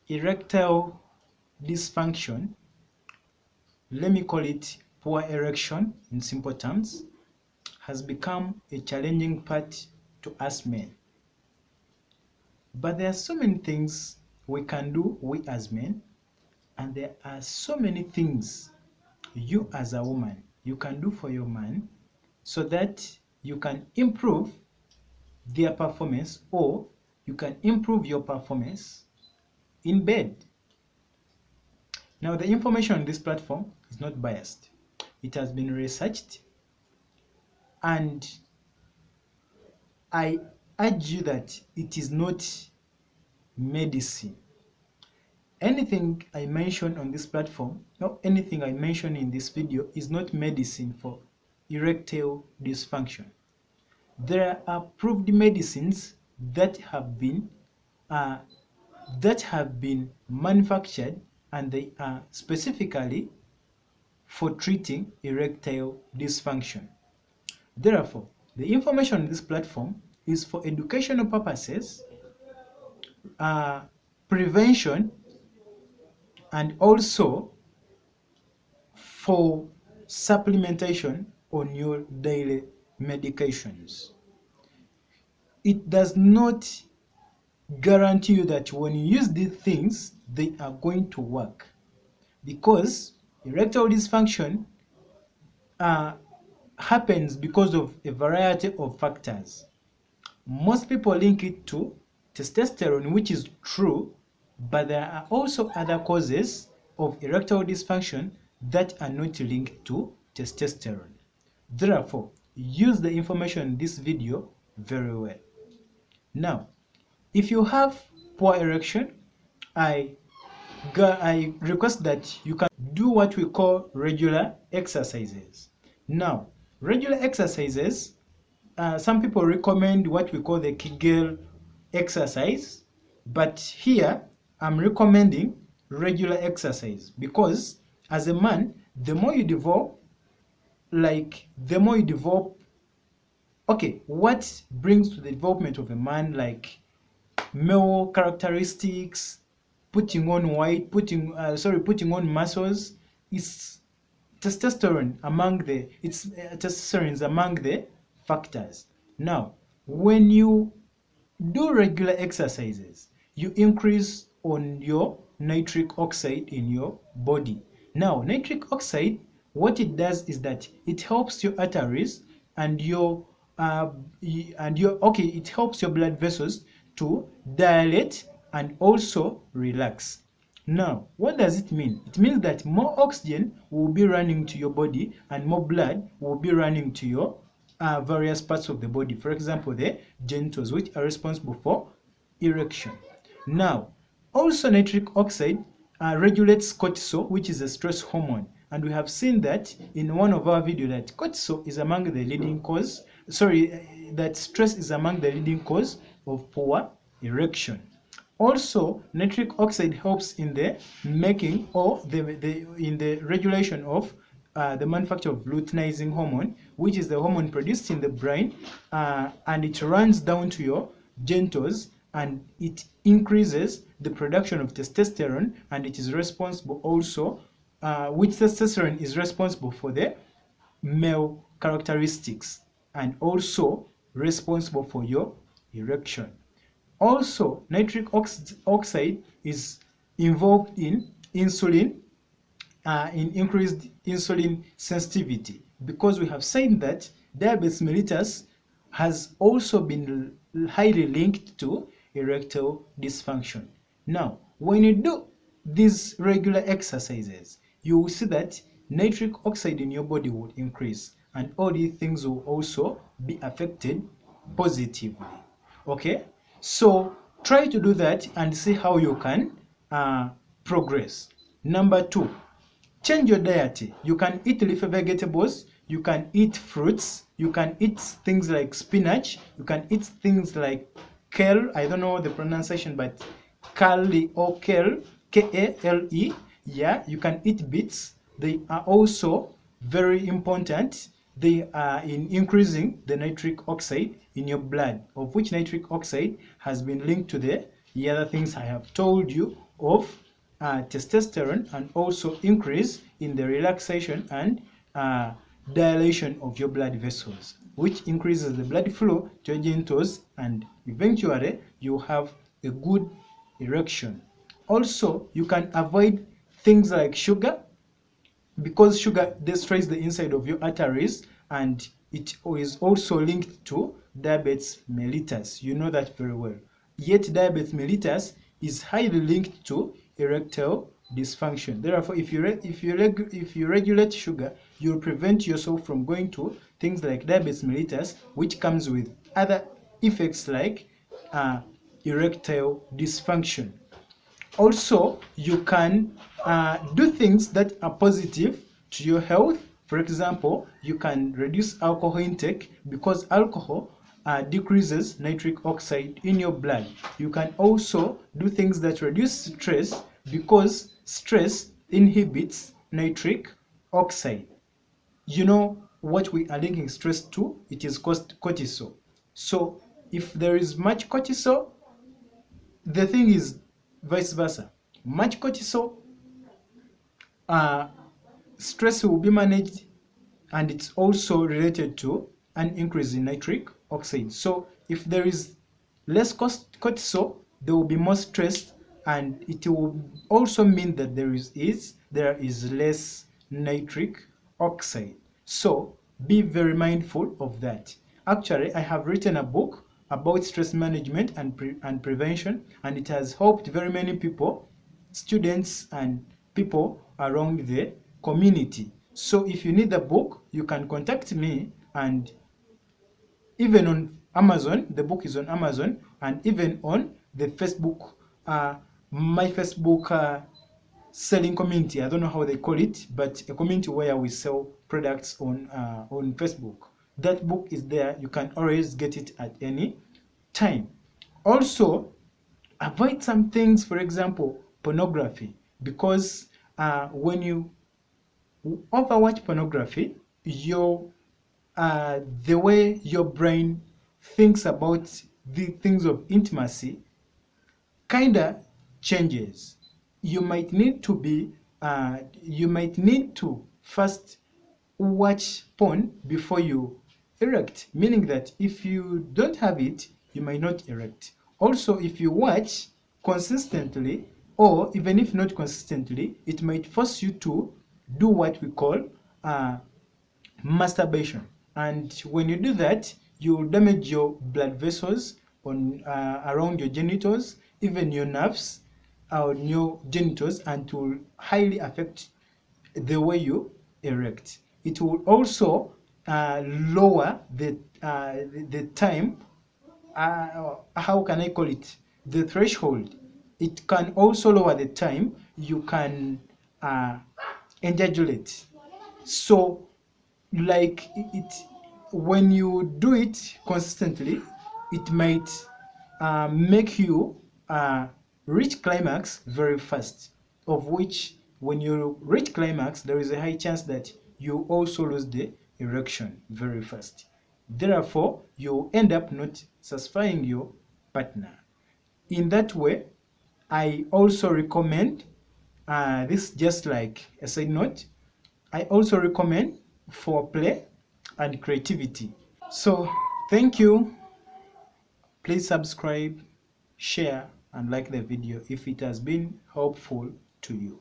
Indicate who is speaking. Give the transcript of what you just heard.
Speaker 1: erectile dysfunction, let me call it poor erection in simple terms, has become a challenging part to us men. But there are so many things we can do, we as men, and there are so many things you as a woman you can do for your man so that you can improve their performance, or you can improve your performance in bed. Now, the information on this platform is not biased. It has been researched, and I urge you that it is not medicine. Anything I mention on this platform, or anything I mention in this video, is not medicine for erectile dysfunction. There are proved medicines that have been manufactured, and they are specifically for treating erectile dysfunction. Therefore, the information on this platform is for educational purposes, prevention, and also for supplementation on your daily medications. It does not guarantee you that when you use these things, they are going to work, because erectile dysfunction happens because of a variety of factors. Most people link it to testosterone, which is true, but there are also other causes of erectile dysfunction that are not linked to testosterone. Therefore, use the information in this video very well. Now, if you have poor erection, I request that you can do what we call regular exercises. Now, regular exercises, some people recommend what we call the Kegel exercise, but here I'm recommending regular exercise, because as a man, the more you develop, what brings to the development of a man, like male characteristics, putting on muscles, is testosterone is among the factors. Now, when you do regular exercises, you increase on your nitric oxide in your body. Now, nitric oxide, what it does is that it helps your arteries and it helps your blood vessels to dilate and also relax. Now, what does it mean? It means that more oxygen will be running to your body and more blood will be running to your various parts of the body. For example, the genitals, which are responsible for erection. Now, also nitric oxide regulates cortisol, which is a stress hormone. And we have seen that in one of our videos that cortisol is among the leading cause, that stress is among the leading cause of poor erection. Also, nitric oxide helps in the making or in the regulation of the manufacture of luteinizing hormone, which is the hormone produced in the brain, and it runs down to your genitals, and it increases the production of testosterone, and it is responsible also, which testosterone is responsible for the male characteristics and also responsible for your erection. Also, nitric oxide is involved in insulin, in increased insulin sensitivity, because we have seen that diabetes mellitus has also been highly linked to erectile dysfunction. Now, when you do these regular exercises, you will see that nitric oxide in your body will increase, and all these things will also be affected positively. Okay, so try to do that and see how you can progress. Number 2, change your diet. You can eat leafy vegetables, you can eat fruits, you can eat things like spinach, you can eat things like kale. I don't know the pronunciation, but kale or kale, K-A-L-E. Yeah, you can eat beets. They are also very important. They are in increasing the nitric oxide in your blood, of which nitric oxide has been linked to the other things I have told you of testosterone, and also increase in the relaxation and dilation of your blood vessels, which increases the blood flow to your genitals, and eventually you have a good erection. Also, you can avoid things like sugar, because sugar destroys the inside of your arteries, and it is also linked to diabetes mellitus. You know that very well. Yet diabetes mellitus is highly linked to erectile dysfunction. Therefore, if you regulate sugar, you'll prevent yourself from going to things like diabetes mellitus, which comes with other effects like erectile dysfunction. Also, you can do things that are positive to your health. For example, you can reduce alcohol intake, because alcohol decreases nitric oxide in your blood. You can also do things that reduce stress, because stress inhibits nitric oxide. You know what we are linking stress to? It is called cortisol. So if there is much cortisol, the thing is vice versa. Much cortisol, uh, stress will be managed, and it's also related to an increase in nitric oxide. So if there is less cortisol, there will be more stress, and it will also mean that there is less nitric oxide. So be very mindful of that. Actually, I have written a book about stress management and prevention, and it has helped very many people, students and people around the community. So if you need the book, you can contact me, and even on Amazon, the book is on Amazon, and even on the Facebook, my Facebook selling community. I don't know how they call it, but a community where we sell products on Facebook. That book is there. You can always get it at any time. Also, avoid some things, for example, pornography, because when you overwatch pornography, the way your brain thinks about the things of intimacy kinda changes. You might need to first watch porn before you erect, meaning that if you don't have it, you might not erect. Also, if you watch consistently, or even if not consistently, it might force you to do what we call masturbation. And when you do that, you will damage your blood vessels on around your genitals, even your nerves on your genitals, and it will highly affect the way you erect. It will also lower the time, how can I call it, the threshold. It can also lower the time you can ejaculate. So like it, when you do it consistently, it might make you reach climax very fast, of which when you reach climax, there is a high chance that you also lose the erection very fast. Therefore, you end up not satisfying your partner. In that way, I also recommend, this just like a side note, I also recommend foreplay and creativity. So thank you. Please subscribe, share, and like the video if it has been helpful to you.